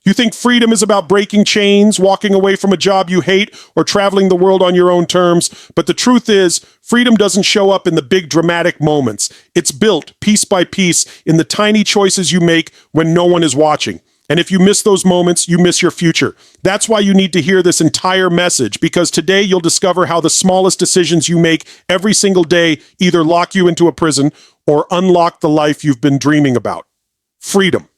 You think freedom is about breaking chains, walking away from a job you hate, or traveling the world on your own terms. But the truth is, freedom doesn't show up in the big dramatic moments. It's built piece by piece in the tiny choices you make when no one is watching. And if you miss those moments, you miss your future. That's why you need to hear this entire message, because today you'll discover how the smallest decisions you make every single day either lock you into a prison or unlock the life you've been dreaming about. Freedom.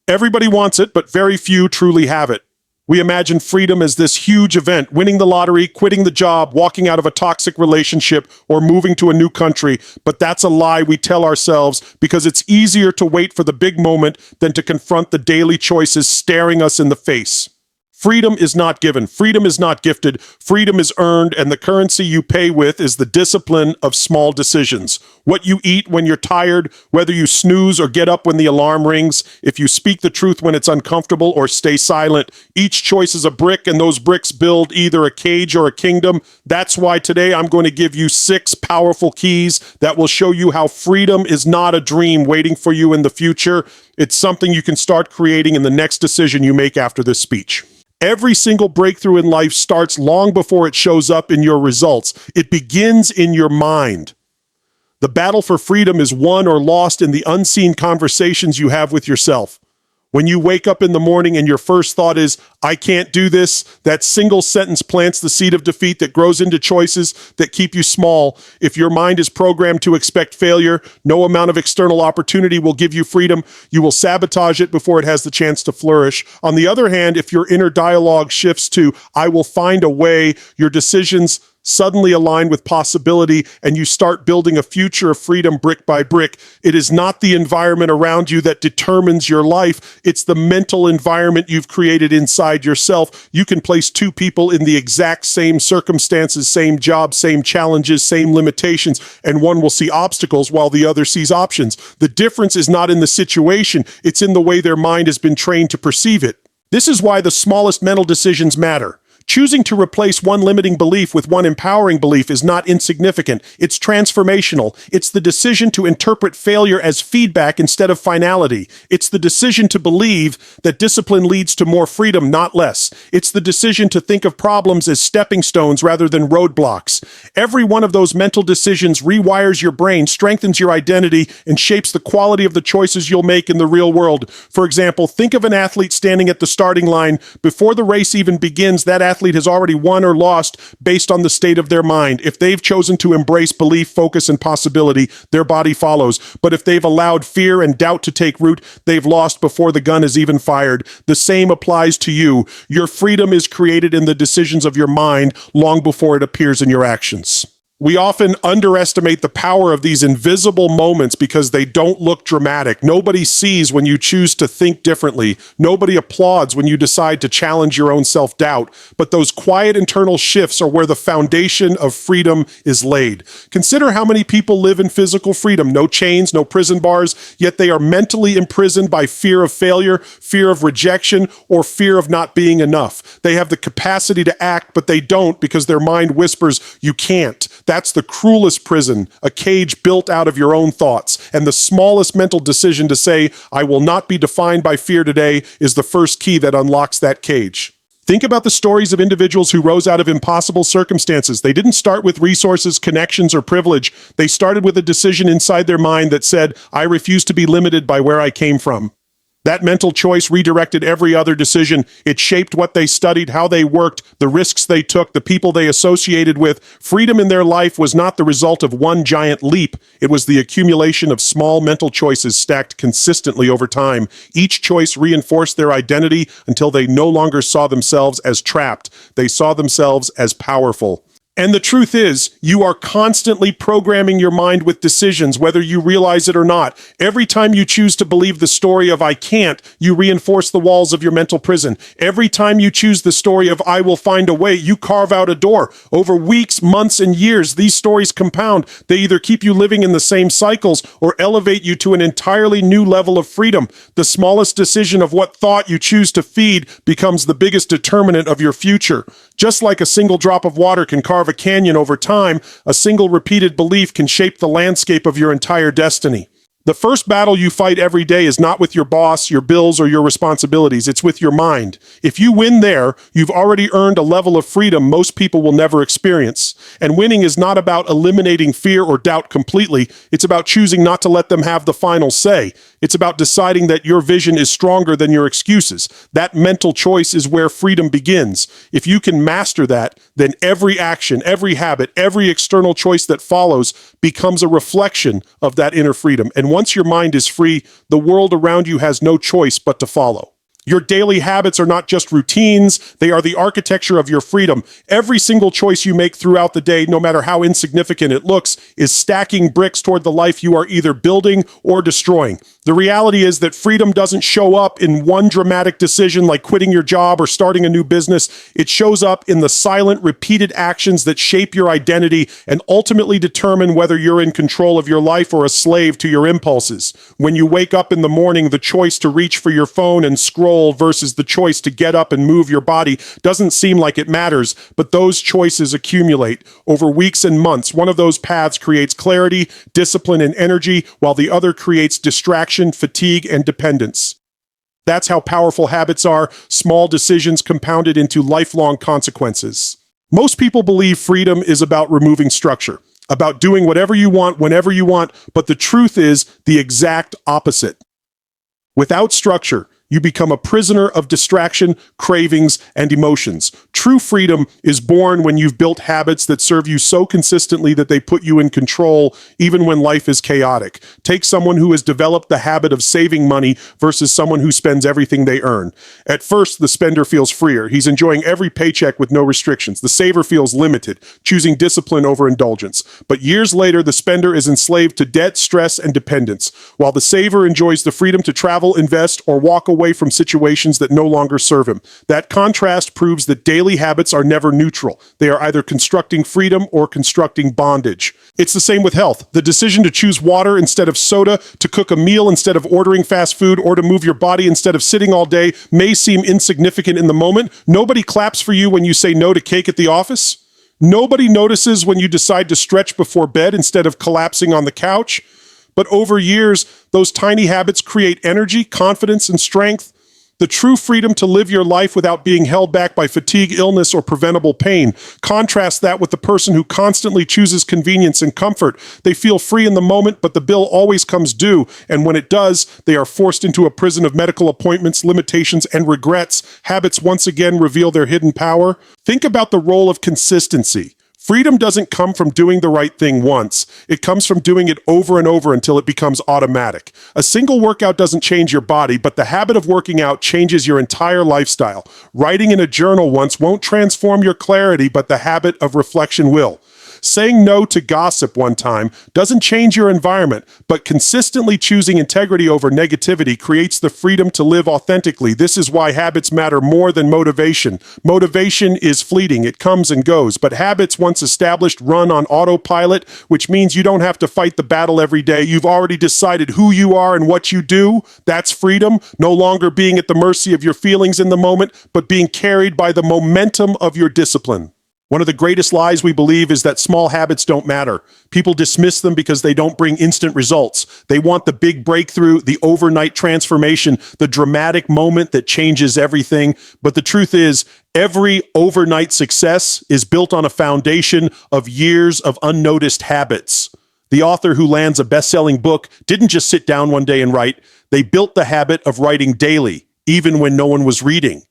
Everybody wants it, but very few truly have it. We imagine freedom as this huge event, winning the lottery, quitting the job, walking out of a toxic relationship, or moving to a new country. But that's a lie we tell ourselves, because it's easier to wait for the big moment than to confront the daily choices staring us in the face. Freedom is not given. Freedom is not gifted. Freedom is earned, and the currency you pay with is the discipline of small decisions. What you eat when you're tired, whether you snooze or get up when the alarm rings, if you speak the truth when it's uncomfortable or stay silent, each choice is a brick, and those bricks build either a cage or a kingdom. That's why today I'm going to give you 6 powerful keys that will show you how freedom is not a dream waiting for you in the future. It's something you can start creating in the next decision you make after this speech. Every single breakthrough in life starts long before it shows up in your results. It begins in your mind. The battle for freedom is won or lost in the unseen conversations you have with yourself. When you wake up in the morning and your first thought is, I can't do this, that single sentence plants the seed of defeat that grows into choices that keep you small. If your mind is programmed to expect failure, no amount of external opportunity will give you freedom. You will sabotage it before it has the chance to flourish. On the other hand, if your inner dialogue shifts to, I will find a way, your decisions suddenly align with possibility, and you start building a future of freedom brick by brick. It is not the environment around you that determines your life. It's the mental environment you've created inside yourself. You can place 2 people in the exact same circumstances, same job, same challenges, same limitations, and one will see obstacles while the other sees options. The difference is not in the situation. It's in the way their mind has been trained to perceive it. This is why the smallest mental decisions matter. Choosing to replace one limiting belief with one empowering belief is not insignificant. It's transformational. It's the decision to interpret failure as feedback instead of finality. It's the decision to believe that discipline leads to more freedom, not less. It's the decision to think of problems as stepping stones rather than roadblocks. Every one of those mental decisions rewires your brain, strengthens your identity, and shapes the quality of the choices you'll make in the real world. For example, think of an athlete standing at the starting line. Before the race even begins, that athlete has already won or lost based on the state of their mind. If they've chosen to embrace belief, focus, and possibility, their body follows. But if they've allowed fear and doubt to take root, they've lost before the gun is even fired. The same applies to you. Your freedom is created in the decisions of your mind long before it appears in your actions. We often underestimate the power of these invisible moments because they don't look dramatic. Nobody sees when you choose to think differently. Nobody applauds when you decide to challenge your own self-doubt. But those quiet internal shifts are where the foundation of freedom is laid. Consider how many people live in physical freedom. No chains, no prison bars, yet they are mentally imprisoned by fear of failure, fear of rejection, or fear of not being enough. They have the capacity to act, but they don't because their mind whispers, you can't. That's the cruelest prison, a cage built out of your own thoughts. And the smallest mental decision to say, I will not be defined by fear today, is the first key that unlocks that cage. Think about the stories of individuals who rose out of impossible circumstances. They didn't start with resources, connections, or privilege. They started with a decision inside their mind that said, I refuse to be limited by where I came from. That mental choice redirected every other decision. It shaped what they studied, how they worked, the risks they took, the people they associated with. Freedom in their life was not the result of one giant leap. It was the accumulation of small mental choices stacked consistently over time. Each choice reinforced their identity until they no longer saw themselves as trapped. They saw themselves as powerful. And the truth is, you are constantly programming your mind with decisions, whether you realize it or not. Every time you choose to believe the story of I can't, you reinforce the walls of your mental prison. Every time you choose the story of I will find a way, you carve out a door. Over weeks, months, and years, these stories compound. They either keep you living in the same cycles or elevate you to an entirely new level of freedom. The smallest decision of what thought you choose to feed becomes the biggest determinant of your future. Just like a single drop of water can carve a canyon over time, a single repeated belief can shape the landscape of your entire destiny. The first battle you fight every day is not with your boss, your bills, or your responsibilities. It's with your mind. If you win there, you've already earned a level of freedom most people will never experience. And winning is not about eliminating fear or doubt completely. It's about choosing not to let them have the final say. It's about deciding that your vision is stronger than your excuses. That mental choice is where freedom begins. If you can master that, then every action, every habit, every external choice that follows becomes a reflection of that inner freedom. And once your mind is free, the world around you has no choice but to follow. Your daily habits are not just routines, they are the architecture of your freedom. Every single choice you make throughout the day, no matter how insignificant it looks, is stacking bricks toward the life you are either building or destroying. The reality is that freedom doesn't show up in one dramatic decision like quitting your job or starting a new business. It shows up in the silent, repeated actions that shape your identity and ultimately determine whether you're in control of your life or a slave to your impulses. When you wake up in the morning, the choice to reach for your phone and scroll versus the choice to get up and move your body doesn't seem like it matters, but those choices accumulate. Over weeks and months, one of those paths creates clarity, discipline, and energy, while the other creates distraction, fatigue, and dependence. That's how powerful habits are, small decisions compounded into lifelong consequences. Most people believe freedom is about removing structure, about doing whatever you want, whenever you want, but the truth is the exact opposite. Without structure, you become a prisoner of distraction, cravings, and emotions. True freedom is born when you've built habits that serve you so consistently that they put you in control even when life is chaotic. Take someone who has developed the habit of saving money versus someone who spends everything they earn. At first, the spender feels freer. He's enjoying every paycheck with no restrictions. The saver feels limited, choosing discipline over indulgence. But years later, the spender is enslaved to debt, stress, and dependence, while the saver enjoys the freedom to travel, invest, or walk away from situations that no longer serve him. That contrast proves that daily habits are never neutral. They are either constructing freedom or constructing bondage. It's the same with health. The decision to choose water instead of soda, to cook a meal instead of ordering fast food, or to move your body instead of sitting all day may seem insignificant in the moment. Nobody claps for you when you say no to cake at the office. Nobody notices when you decide to stretch before bed instead of collapsing on the couch. But over years, those tiny habits create energy, confidence, and strength. The true freedom to live your life without being held back by fatigue, illness, or preventable pain. Contrast that with the person who constantly chooses convenience and comfort. They feel free in the moment, but the bill always comes due. And when it does, they are forced into a prison of medical appointments, limitations, and regrets. Habits once again reveal their hidden power. Think about the role of consistency. Freedom doesn't come from doing the right thing once. It comes from doing it over and over until it becomes automatic. A single workout doesn't change your body, but the habit of working out changes your entire lifestyle. Writing in a journal once won't transform your clarity, but the habit of reflection will. Saying no to gossip one time doesn't change your environment, but consistently choosing integrity over negativity creates the freedom to live authentically. This is why habits matter more than motivation. Motivation is fleeting, it comes and goes, but habits once established run on autopilot, which means you don't have to fight the battle every day. You've already decided who you are and what you do. That's freedom, no longer being at the mercy of your feelings in the moment, but being carried by the momentum of your discipline. One of the greatest lies we believe is that small habits don't matter. People dismiss them because they don't bring instant results. They want the big breakthrough, the overnight transformation, the dramatic moment that changes everything. But the truth is, every overnight success is built on a foundation of years of unnoticed habits. The author who lands a best-selling book didn't just sit down one day and write. They built the habit of writing daily, even when no one was reading.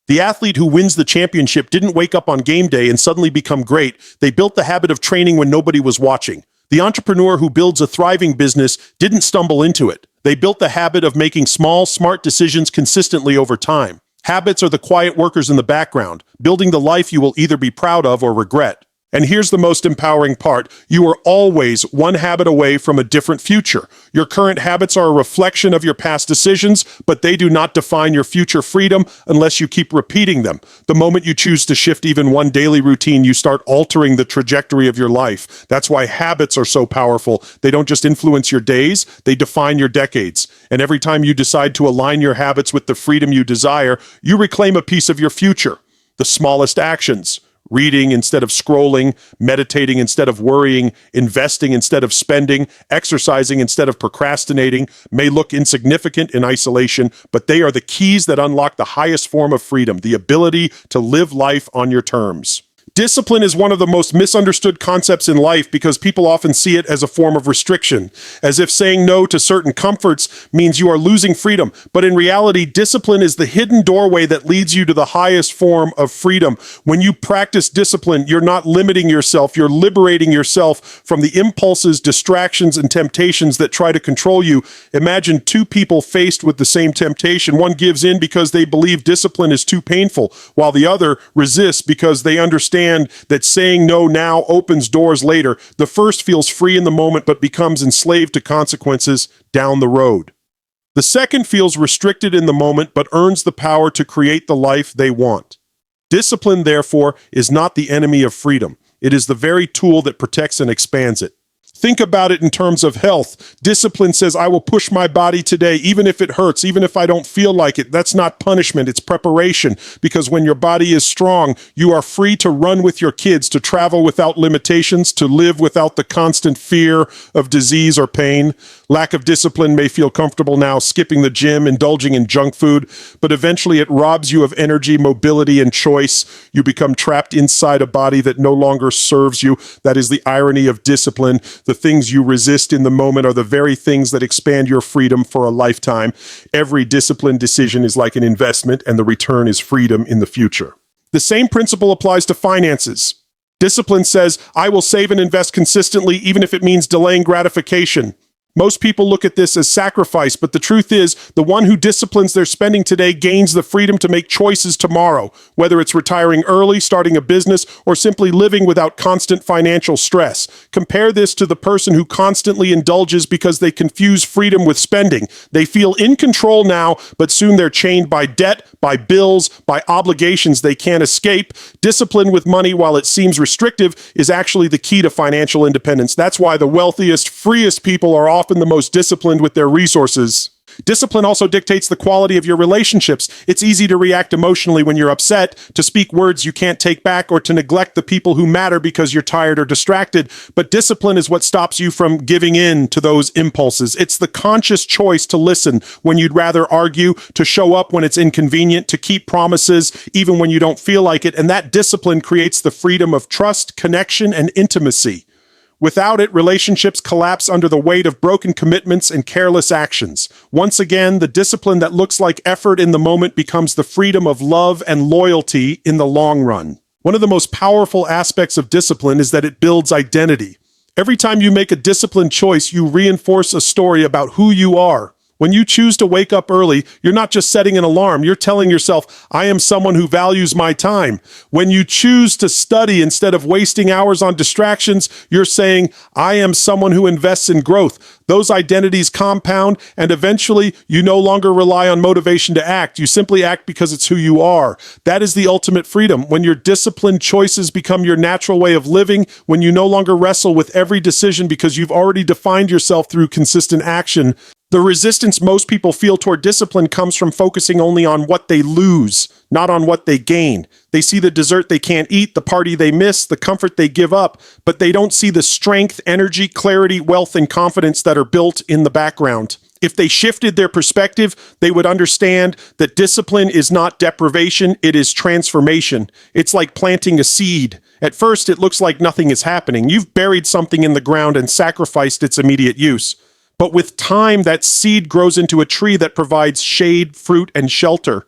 The athlete who wins the championship didn't wake up on game day and suddenly become great. They built the habit of training when nobody was watching. The entrepreneur who builds a thriving business didn't stumble into it. They built the habit of making small, smart decisions consistently over time. Habits are the quiet workers in the background, building the life you will either be proud of or regret. And here's the most empowering part. You are always one habit away from a different future. Your current habits are a reflection of your past decisions, but they do not define your future freedom unless you keep repeating them. The moment you choose to shift even one daily routine, you start altering the trajectory of your life. That's why habits are so powerful. They don't just influence your days, they define your decades. And every time you decide to align your habits with the freedom you desire, you reclaim a piece of your future. The smallest actions, Reading instead of scrolling, meditating instead of worrying, investing instead of spending, exercising instead of procrastinating may look insignificant in isolation, but they are the keys that unlock the highest form of freedom, the ability to live life on your terms. Discipline is one of the most misunderstood concepts in life because people often see it as a form of restriction, as if saying no to certain comforts means you are losing freedom. But in reality, discipline is the hidden doorway that leads you to the highest form of freedom. When you practice discipline, you're not limiting yourself, you're liberating yourself from the impulses, distractions, and temptations that try to control you. Imagine two people faced with the same temptation. One gives in because they believe discipline is too painful, while the other resists because they understand that saying no now opens doors later. The first feels free in the moment but becomes enslaved to consequences down the road. The second feels restricted in the moment but earns the power to create the life they want. Discipline, therefore, is not the enemy of freedom. It is the very tool that protects and expands it. Think about it in terms of health. Discipline says, I will push my body today, even if it hurts, even if I don't feel like it. That's not punishment, it's preparation. Because when your body is strong, you are free to run with your kids, to travel without limitations, to live without the constant fear of disease or pain. Lack of discipline may feel comfortable now, skipping the gym, indulging in junk food, but eventually it robs you of energy, mobility, and choice. You become trapped inside a body that no longer serves you. That is the irony of discipline. The things you resist in the moment are the very things that expand your freedom for a lifetime. Every disciplined decision is like an investment, and the return is freedom in the future. The same principle applies to finances. Discipline says, I will save and invest consistently, even if it means delaying gratification. Most people look at this as sacrifice, but the truth is, the one who disciplines their spending today gains the freedom to make choices tomorrow, whether it's retiring early, starting a business, or simply living without constant financial stress. Compare this to the person who constantly indulges because they confuse freedom with spending. They feel in control now, but soon they're chained by debt, by bills, by obligations they can't escape. Discipline with money, while it seems restrictive, is actually the key to financial independence. That's why the wealthiest, freest people are often the most disciplined with their resources. Discipline also dictates the quality of your relationships. It's easy to react emotionally when you're upset, to speak words you can't take back, or to neglect the people who matter because you're tired or distracted. But discipline is what stops you from giving in to those impulses. It's the conscious choice to listen when you'd rather argue, to show up when it's inconvenient, to keep promises even when you don't feel like it. And that discipline creates the freedom of trust, connection, and intimacy. Without it, relationships collapse under the weight of broken commitments and careless actions. Once again, the discipline that looks like effort in the moment becomes the freedom of love and loyalty in the long run. One of the most powerful aspects of discipline is that it builds identity. Every time you make a disciplined choice, you reinforce a story about who you are. When you choose to wake up early, you're not just setting an alarm, you're telling yourself, I am someone who values my time. When you choose to study instead of wasting hours on distractions, you're saying, I am someone who invests in growth. Those identities compound, and eventually you no longer rely on motivation to act. You simply act because it's who you are. That is the ultimate freedom. When your disciplined choices become your natural way of living, when you no longer wrestle with every decision because you've already defined yourself through consistent action. The resistance most people feel toward discipline comes from focusing only on what they lose, not on what they gain. They see the dessert they can't eat, the party they miss, the comfort they give up, but they don't see the strength, energy, clarity, wealth, and confidence that are built in the background. If they shifted their perspective, they would understand that discipline is not deprivation, it is transformation. It's like planting a seed. At first, it looks like nothing is happening. You've buried something in the ground and sacrificed its immediate use. But with time, that seed grows into a tree that provides shade, fruit, and shelter.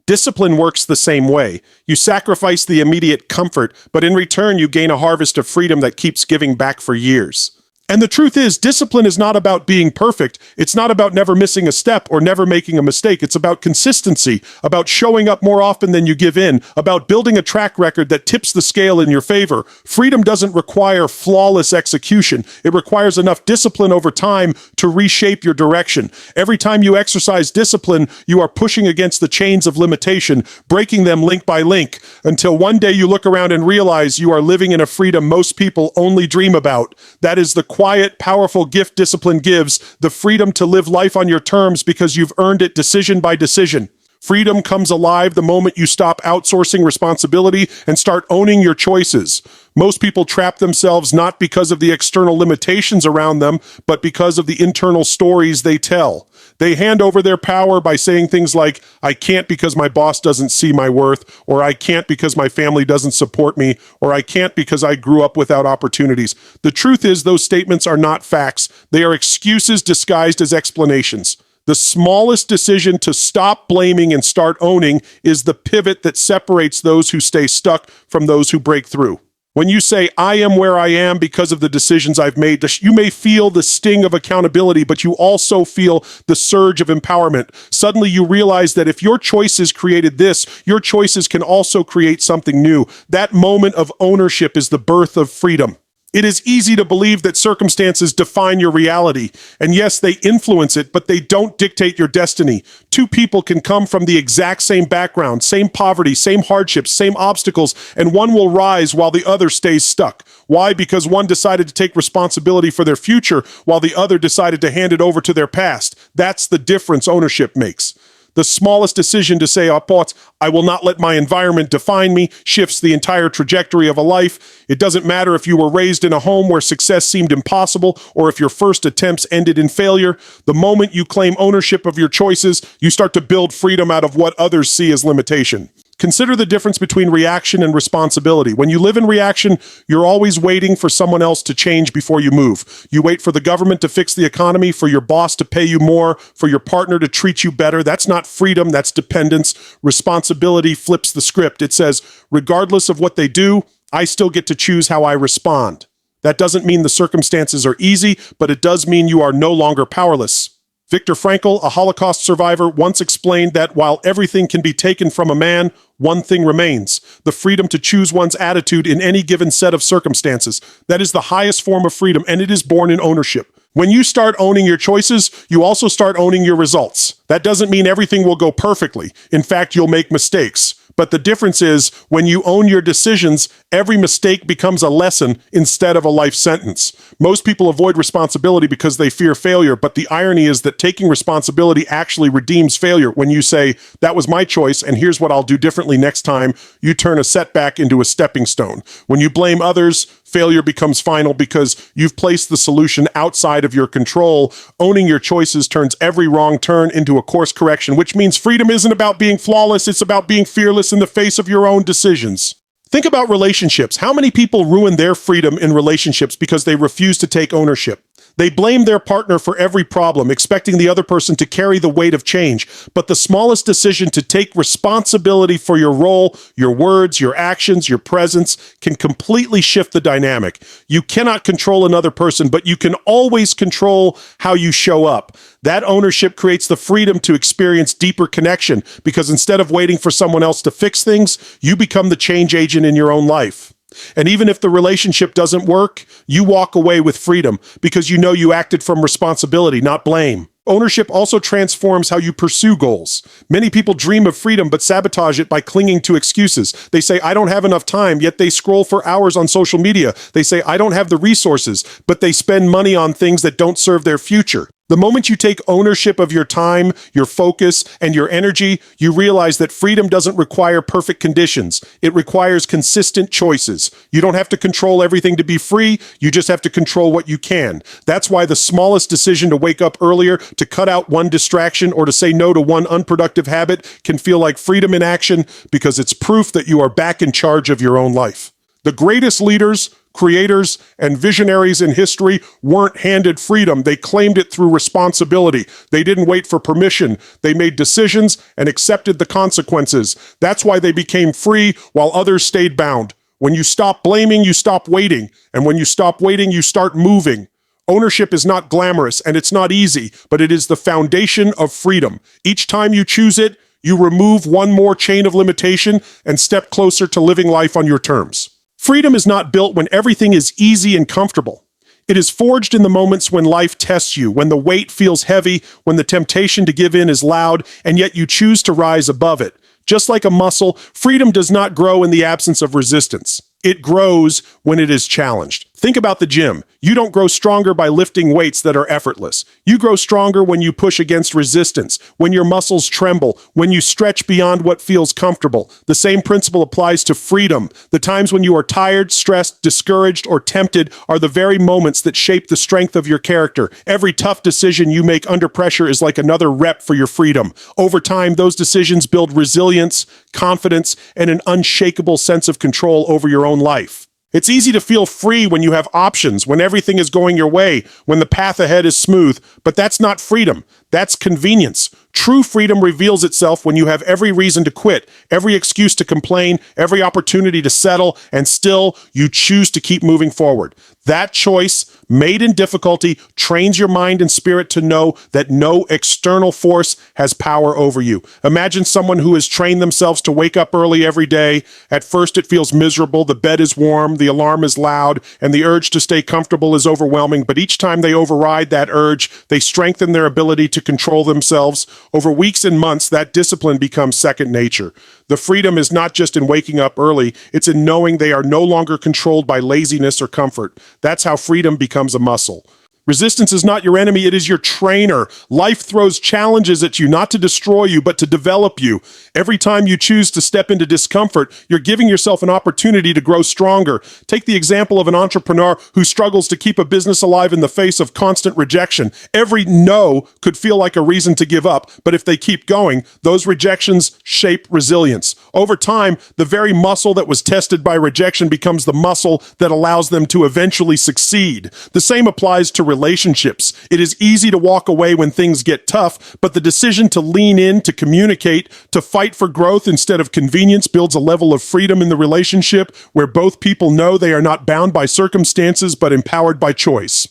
Discipline works the same way. You sacrifice the immediate comfort, but in return, you gain a harvest of freedom that keeps giving back for years. And the truth is, discipline is not about being perfect. It's not about never missing a step or never making a mistake. It's about consistency, about showing up more often than you give in, about building a track record that tips the scale in your favor. Freedom doesn't require flawless execution. It requires enough discipline over time to reshape your direction. Every time you exercise discipline, you are pushing against the chains of limitation, breaking them link by link, until one day you look around and realize you are living in a freedom most people only dream about. That is the quiet, powerful gift discipline gives, the freedom to live life on your terms because you've earned it decision by decision. Freedom comes alive the moment you stop outsourcing responsibility and start owning your choices. Most people trap themselves not because of the external limitations around them, but because of the internal stories they tell. They hand over their power by saying things like, I can't because my boss doesn't see my worth, or I can't because my family doesn't support me, or I can't because I grew up without opportunities. The truth is, those statements are not facts. They are excuses disguised as explanations. The smallest decision to stop blaming and start owning is the pivot that separates those who stay stuck from those who break through. When you say, I am where I am because of the decisions I've made, you may feel the sting of accountability, but you also feel the surge of empowerment. Suddenly you realize that if your choices created this, your choices can also create something new. That moment of ownership is the birth of freedom. It is easy to believe that circumstances define your reality. And yes, they influence it, but they don't dictate your destiny. Two people can come from the exact same background, same poverty, same hardships, same obstacles, and one will rise while the other stays stuck. Why? Because one decided to take responsibility for their future while the other decided to hand it over to their past. That's the difference ownership makes. The smallest decision to say, I will not let my environment define me, shifts the entire trajectory of a life. It doesn't matter if you were raised in a home where success seemed impossible or if your first attempts ended in failure. The moment you claim ownership of your choices, you start to build freedom out of what others see as limitation. Consider the difference between reaction and responsibility. When you live in reaction, you're always waiting for someone else to change before you move. You wait for the government to fix the economy, for your boss to pay you more, for your partner to treat you better. That's not freedom, that's dependence. Responsibility flips the script. It says, regardless of what they do, I still get to choose how I respond. That doesn't mean the circumstances are easy, but it does mean you are no longer powerless. Viktor Frankl, a Holocaust survivor, once explained that while everything can be taken from a man, one thing remains: the freedom to choose one's attitude in any given set of circumstances. That is the highest form of freedom, and it is born in ownership. When you start owning your choices, you also start owning your results. That doesn't mean everything will go perfectly. In fact, you'll make mistakes. But the difference is, when you own your decisions, every mistake becomes a lesson instead of a life sentence. Most people avoid responsibility because they fear failure, but the irony is that taking responsibility actually redeems failure. When you say, that was my choice, and here's what I'll do differently next time, you turn a setback into a stepping stone. When you blame others, failure becomes final because you've placed the solution outside of your control. Owning your choices turns every wrong turn into a course correction, which means freedom isn't about being flawless, it's about being fearless in the face of your own decisions. Think about relationships. How many people ruin their freedom in relationships because they refuse to take ownership? They blame their partner for every problem, expecting the other person to carry the weight of change. But the smallest decision to take responsibility for your role, your words, your actions, your presence can completely shift the dynamic. You cannot control another person, but you can always control how you show up. That ownership creates the freedom to experience deeper connection, because instead of waiting for someone else to fix things, you become the change agent in your own life. And even if the relationship doesn't work, you walk away with freedom because you know you acted from responsibility, not blame. Ownership also transforms how you pursue goals. Many people dream of freedom but sabotage it by clinging to excuses. They say, I don't have enough time, yet they scroll for hours on social media. They say, I don't have the resources, but they spend money on things that don't serve their future. The moment you take ownership of your time, your focus, and your energy, you realize that freedom doesn't require perfect conditions. It requires consistent choices. You don't have to control everything to be free. You just have to control what you can. That's why the smallest decision to wake up earlier, to cut out one distraction, or to say no to one unproductive habit can feel like freedom in action, because it's proof that you are back in charge of your own life. The greatest leaders, creators, and visionaries in history weren't handed freedom. They claimed it through responsibility. They didn't wait for permission. They made decisions and accepted the consequences. That's why they became free while others stayed bound. When you stop blaming, you stop waiting. And when you stop waiting, you start moving. Ownership is not glamorous and it's not easy, but it is the foundation of freedom. Each time you choose it, you remove one more chain of limitation and step closer to living life on your terms. Freedom is not built when everything is easy and comfortable. It is forged in the moments when life tests you, when the weight feels heavy, when the temptation to give in is loud, and yet you choose to rise above it. Just like a muscle, freedom does not grow in the absence of resistance. It grows when it is challenged. Think about the gym. You don't grow stronger by lifting weights that are effortless. You grow stronger when you push against resistance, when your muscles tremble, when you stretch beyond what feels comfortable. The same principle applies to freedom. The times when you are tired, stressed, discouraged, or tempted are the very moments that shape the strength of your character. Every tough decision you make under pressure is like another rep for your freedom. Over time, those decisions build resilience, confidence, and an unshakable sense of control over your own life. It's easy to feel free when you have options, when everything is going your way, when the path ahead is smooth, but that's not freedom. That's convenience. True freedom reveals itself when you have every reason to quit, every excuse to complain, every opportunity to settle, and still you choose to keep moving forward. That choice, made in difficulty, trains your mind and spirit to know that no external force has power over you. Imagine someone who has trained themselves to wake up early every day. At first it feels miserable, the bed is warm, the alarm is loud, and the urge to stay comfortable is overwhelming, but each time they override that urge, they strengthen their ability to control themselves. Over weeks and months, that discipline becomes second nature. The freedom is not just in waking up early, it's in knowing they are no longer controlled by laziness or comfort. That's how freedom becomes a muscle. Resistance is not your enemy, it is your trainer. Life throws challenges at you, not to destroy you, but to develop you. Every time you choose to step into discomfort, you're giving yourself an opportunity to grow stronger. Take the example of an entrepreneur who struggles to keep a business alive in the face of constant rejection. Every no could feel like a reason to give up, but if they keep going, those rejections shape resilience. Over time, the very muscle that was tested by rejection becomes the muscle that allows them to eventually succeed. The same applies to relationships. It is easy to walk away when things get tough, but the decision to lean in, to communicate, to fight for growth instead of convenience builds a level of freedom in the relationship where both people know they are not bound by circumstances but empowered by choice.